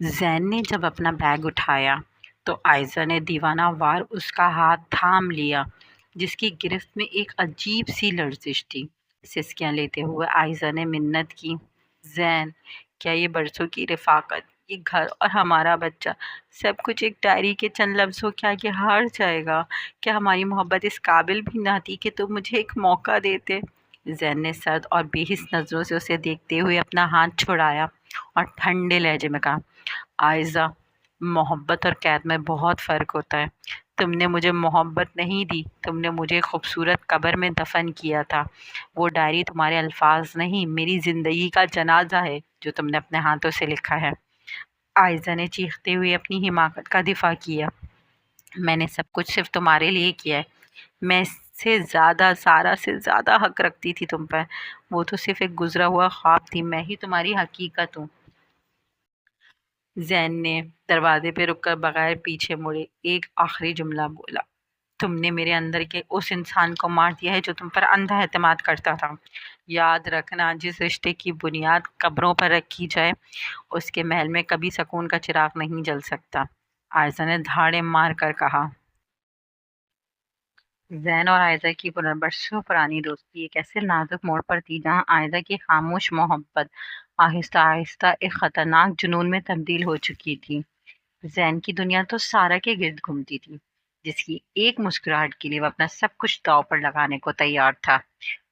زین نے جب اپنا بیگ اٹھایا تو آئزہ نے دیوانہ وار اس کا ہاتھ تھام لیا، جس کی گرفت میں ایک عجیب سی لرزش تھی۔ سسکیاں لیتے ہوئے آئزہ نے منت کی، زین، کیا یہ برسوں کی رفاقت، یہ گھر اور ہمارا بچہ، سب کچھ ایک ڈائری کے چند لفظوں کے آگے ہار جائے گا؟ کیا ہماری محبت اس قابل بھی نہ تھی کہ تم مجھے ایک موقع دیتے؟ زین نے سرد اور بے حس نظروں سے اسے دیکھتے ہوئے اپنا ہاتھ چھڑایا اور ٹھنڈے لہجے میں کہا، آئزہ، محبت اور قید میں بہت فرق ہوتا ہے۔ تم نے مجھے محبت نہیں دی، تم نے مجھے خوبصورت قبر میں دفن کیا تھا۔ وہ ڈائری تمہارے الفاظ نہیں، میری زندگی کا جنازہ ہے جو تم نے اپنے ہاتھوں سے لکھا ہے۔ آئزہ نے چیختے ہوئے اپنی حماقت کا دفاع کیا، میں نے سب کچھ صرف تمہارے لیے کیا ہے۔ میں اس سے زیادہ، سارا سے زیادہ حق رکھتی تھی تم پر۔ وہ تو صرف ایک گزرا ہوا خواب تھی، میں ہی تمہاری حقیقت ہوں۔ زین نے دروازے پہ رک کر بغیر پیچھے مڑے ایک آخری جملہ بولا، تم نے میرے اندر کے اس انسان کو مار دیا ہے جو تم پر اندھا اعتماد کرتا تھا۔ یاد رکھنا، جس رشتے کی بنیاد قبروں پر رکھی جائے اس کے محل میں کبھی سکون کا چراغ نہیں جل سکتا۔ آئزہ نے دھاڑے مار کر کہا۔ زین اور آئزہ کی برسوں پرانی دوستی ایک ایسے نازک موڑ پر تھی جہاں آئزہ کی خاموش محبت آہستہ آہستہ ایک خطرناک جنون میں تبدیل ہو چکی تھی۔ زین کی دنیا تو سارا کے گرد گھومتی تھی، جس کی ایک مسکراہٹ کے لیے وہ اپنا سب کچھ داؤ پر لگانے کو تیار تھا،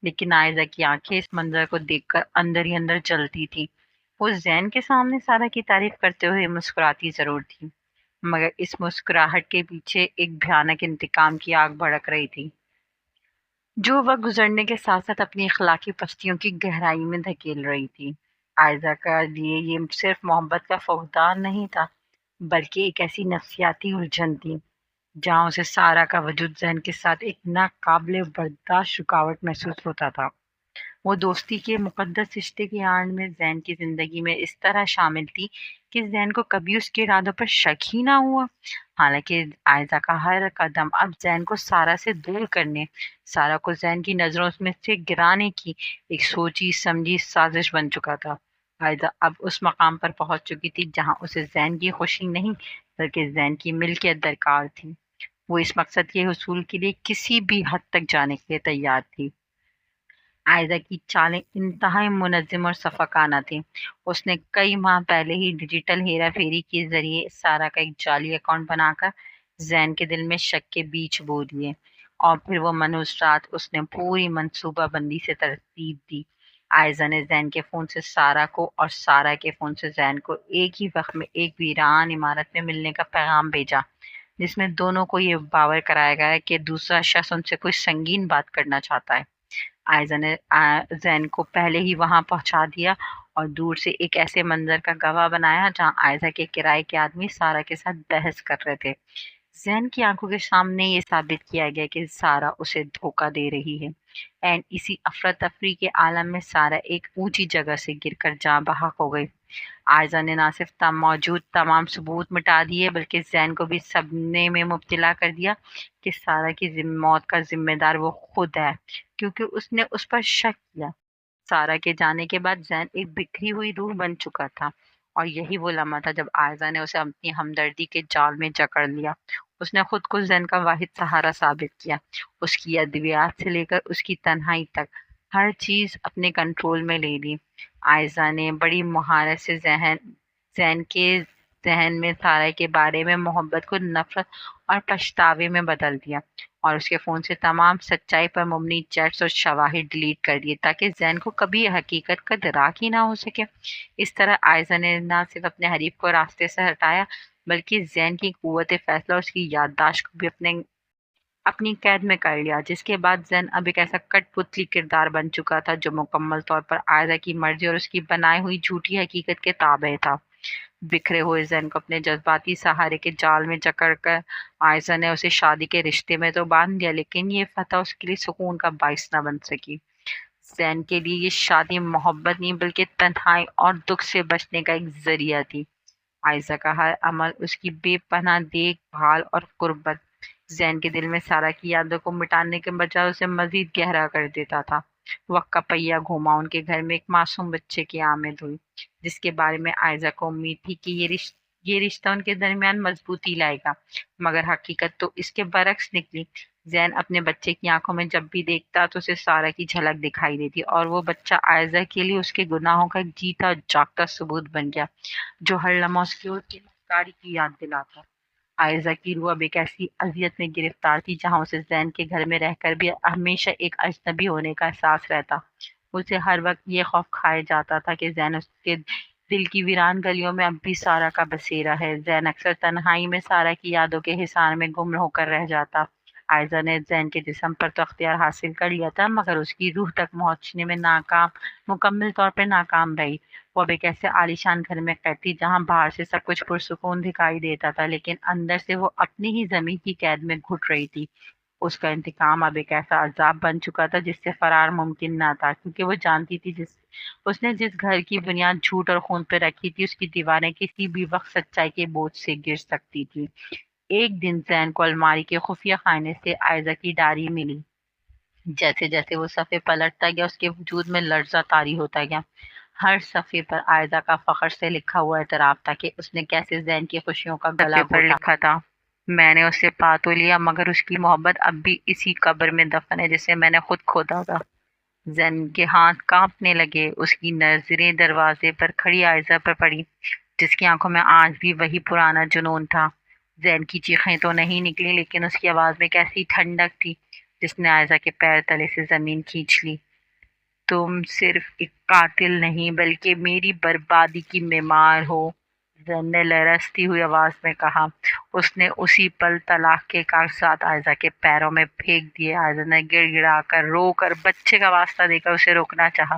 لیکن عائزہ کی آنکھیں اس منظر کو دیکھ کر اندر ہی اندر جلتی تھی۔ وہ زین کے سامنے سارا کی تعریف کرتے ہوئے مسکراتی ضرور تھی، مگر اس مسکراہٹ کے پیچھے ایک بھیانک انتقام کی آگ بھڑک رہی تھی، جو وقت گزرنے کے ساتھ ساتھ اپنی اخلاقی پستیوں کی گہرائی میں دھکیل رہی تھی۔ عائزہ کا لیے یہ صرف محبت کا فقدان نہیں تھا، بلکہ ایک ایسی نفسیاتی الجھن تھی جہاں اسے سارا کا وجود ذہن کے ساتھ ایک ناقابل برداشت رکاوٹ محسوس ہوتا تھا۔ وہ دوستی کے مقدس رشتے کی آڑ میں زین کی زندگی میں اس طرح شامل تھی کہ زین کو کبھی اس کے ارادوں پر شک ہی نہ ہوا۔ حالانکہ عائزہ کا ہر قدم اب زین کو سارا سے دور کرنے، سارا کو زین کی نظروں میں سے گرانے کی ایک سوچی سمجھی سازش بن چکا تھا۔ عائزہ اب اس مقام پر پہنچ چکی تھی جہاں اسے زین کی خوشی نہیں بلکہ زین کی ملکیت درکار تھی۔ وہ اس مقصد کے حصول کے لیے کسی بھی حد تک جانے کے لیے تیار تھی۔ عائزہ کی چالیں انتہائی منظم اور شفقانہ تھیں۔ اس نے کئی ماہ پہلے ہی ڈیجیٹل ہیرا پھیری کے ذریعے سارا کا ایک جعلی اکاؤنٹ بنا کر زین کے دل میں شک کے بیج بو دیے، اور پھر وہ منحوس رات اس نے پوری منصوبہ بندی سے ترتیب دی۔ عائزہ نے زین کے فون سے سارا کو اور سارا کے فون سے زین کو ایک ہی وقت میں ایک ویران عمارت میں ملنے کا پیغام بھیجا، جس میں دونوں کو یہ باور کرایا گیا کہ دوسرا شخص ان سے کوئی سنگین بات کرنا چاہتا ہے۔ عائزہ نے زین کو پہلے ہی وہاں پہنچا دیا اور دور سے ایک ایسے منظر کا گواہ بنایا جہاں عائزہ کے کرائے کے آدمی سارا کے ساتھ بحث کر رہے تھے۔ زین کی آنکھوں کے سامنے یہ ثابت کیا گیا کہ سارا اسے دھوکہ دے رہی ہے۔ اینڈ اسی افراتفری کے عالم میں سارا ایک اونچی جگہ سے گر کر جاں بحق ہو گئی۔ عائزہ نے نہ صرف موجود تمام ثبوت مٹا دیے بلکہ زین کو بھی صدمے میں مبتلا کر دیا کہ سارا کی موت کا ذمہ دار وہ خود ہے، کیونکہ اس نے اس پر شک کیا۔ سارا کے جانے کے بعد زین ایک بکھری ہوئی روح بن چکا تھا، اور یہی وہ لمحہ تھا جب عائزہ نے اسے اپنی ہمدردی کے جال میں جکڑ لیا۔ اس نے خود کو زین کا واحد سہارا ثابت کیا، اس کی ادویات سے لے کر اس کی تنہائی تک ہر چیز اپنے کنٹرول میں لے لی۔ عائزہ نے بڑی مہارت سے زین کے ذہن میں سارا کے بارے میں محبت کو نفرت اور پچھتاوے میں بدل دیا، اور اس کے فون سے تمام سچائی پر مبنی چیٹس اور شواہد ڈیلیٹ کر دیے تاکہ زین کو کبھی حقیقت کا ادراک ہی نہ ہو سکے۔ اس طرح عائزہ نے نہ صرف اپنے حریف کو راستے سے ہٹایا بلکہ زین کی قوت فیصلہ اور اس کی یادداشت کو بھی اپنی قید میں کر لیا، جس کے بعد زین اب ایک ایسا کٹ پتلی کردار بن چکا تھا جو مکمل طور پر عائزہ کی مرضی اور اس کی بنائی ہوئی جھوٹی حقیقت کے تابع تھا۔ بکھرے ہوئے زین کو اپنے جذباتی سہارے کے جال میں جکڑ کر عائزہ نے اسے شادی کے رشتے میں تو باندھ لیا، لیکن یہ فتح اس کے لیے سکون کا باعث نہ بن سکی۔ زین کے لیے یہ شادی محبت نہیں بلکہ تنہائی اور دکھ سے بچنے کا ایک ذریعہ تھی۔ عائزہ کا ہر عمل، اس کی بے پناہ دیکھ بھال اور قربت، زین کے دل میں سارا کی یادوں کو مٹانے کے بجائے اسے مزید گہرا کر دیتا تھا۔ وقت کا پہیہ گھوما، ان کے گھر میں ایک معصوم بچے کی آمد ہوئی، جس کے بارے میں عائزہ کو امید تھی کہ یہ یہ رشتہ ان کے درمیان مضبوطی لائے گا، مگر حقیقت تو اس کے برعکس نکلی۔ زین اپنے بچے کی آنکھوں میں جب بھی دیکھتا تو اسے سارہ کی جھلک دکھائی دیتی، اور وہ بچہ عائزہ کے لیے اس کے گناہوں کا ایک جیتا جاگتا ثبوت بن گیا، جو ہر لمحہ اس کی مکاری کی یاد دلاتا۔ عائزہ کی روح اب ایک ایسی اذیت میں گرفتار تھی جہاں اسے زین کے گھر میں رہ کر بھی ہمیشہ ایک اجنبی ہونے کا احساس رہتا۔ اسے ہر وقت یہ خوف کھائے جاتا تھا کہ زین اس کے دل کی ویران گلیوں میں اب بھی سارہ کا بسیرا ہے۔ زین اکثر تنہائی میں سارہ کی یادوں کے حصار میں گم ہو کر رہ جاتا۔ عائزہ نے زین کے جسم پر تو اختیار حاصل کر لیا تھا، مگر اس کی روح تک پہنچنے میں مکمل طور پر ناکام رہی۔ وہ اب ایک ایسے عالیشان گھر میں قید تھی جہاں باہر سے سب کچھ پرسکون دکھائی دیتا تھا، لیکن اندر سے وہ اپنی ہی زمین کی قید میں گھٹ رہی تھی۔ اس کا انتقام اب ایک ایسا عذاب بن چکا تھا جس سے فرار ممکن نہ تھا، کیونکہ وہ جانتی تھی اس نے جس گھر کی بنیاد جھوٹ اور خون پہ رکھی تھی، اس کی دیواریں کسی بھی وقت سچائی کے بوجھ سے گر سکتی تھی۔ ایک دن زین کو الماری کے خفیہ خانے سے عائزہ کی ڈائری ملی۔ جیسے جیسے وہ صفحے پلٹتا گیا اس کے وجود میں لرزہ طاری ہوتا گیا۔ ہر صفحے پر عائزہ کا فخر سے لکھا ہوا اعتراف تھا کہ اس نے کیسے زین کی خوشیوں کا گلا گھوٹا۔ پر لکھا تھا، میں نے اسے پا تو لیا، مگر اس کی محبت اب بھی اسی قبر میں دفن ہے جسے میں نے خود کھودا تھا۔ زین کے ہاتھ کانپنے لگے، اس کی نظریں دروازے پر کھڑی عائزہ پر پڑی، جس کی آنکھوں میں آج بھی وہی پرانا جنون تھا۔ زین کی چیخیں تو نہیں نکلی، لیکن اس کی آواز میں کیسی ٹھنڈک تھی جس نے عائزہ کے پیر تلے سے زمین کھینچ لی۔ تم صرف ایک قاتل نہیں بلکہ میری بربادی کی معمار ہو، زین نے لرزتی ہوئی آواز میں کہا۔ اس نے اسی پل طلاق کے کاغذات عائزہ کے پیروں میں پھینک دیے۔ عائزہ نے گڑ گڑا کر رو کر بچے کا واسطہ دے کر اسے روکنا چاہا،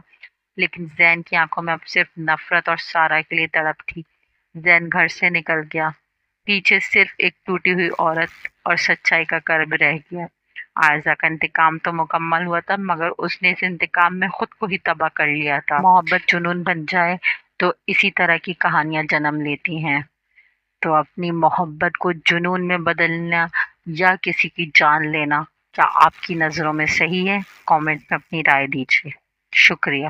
لیکن زین کی آنکھوں میں اب صرف نفرت اور سارہ کے لیے تڑپ تھی۔ زین گھر سے نکل گیا، پیچھے صرف ایک ٹوٹی ہوئی عورت اور سچائی کا کرب رہ گیا۔ عائزہ کا انتقام تو مکمل ہوا تھا، مگر اس نے اس انتقام میں خود کو ہی تباہ کر لیا تھا۔ محبت جنون بن جائے تو اسی طرح کی کہانیاں جنم لیتی ہیں۔ تو اپنی محبت کو جنون میں بدلنا یا کسی کی جان لینا، کیا آپ کی نظروں میں صحیح ہے؟ کامنٹ میں اپنی رائے دیجیے۔ شکریہ۔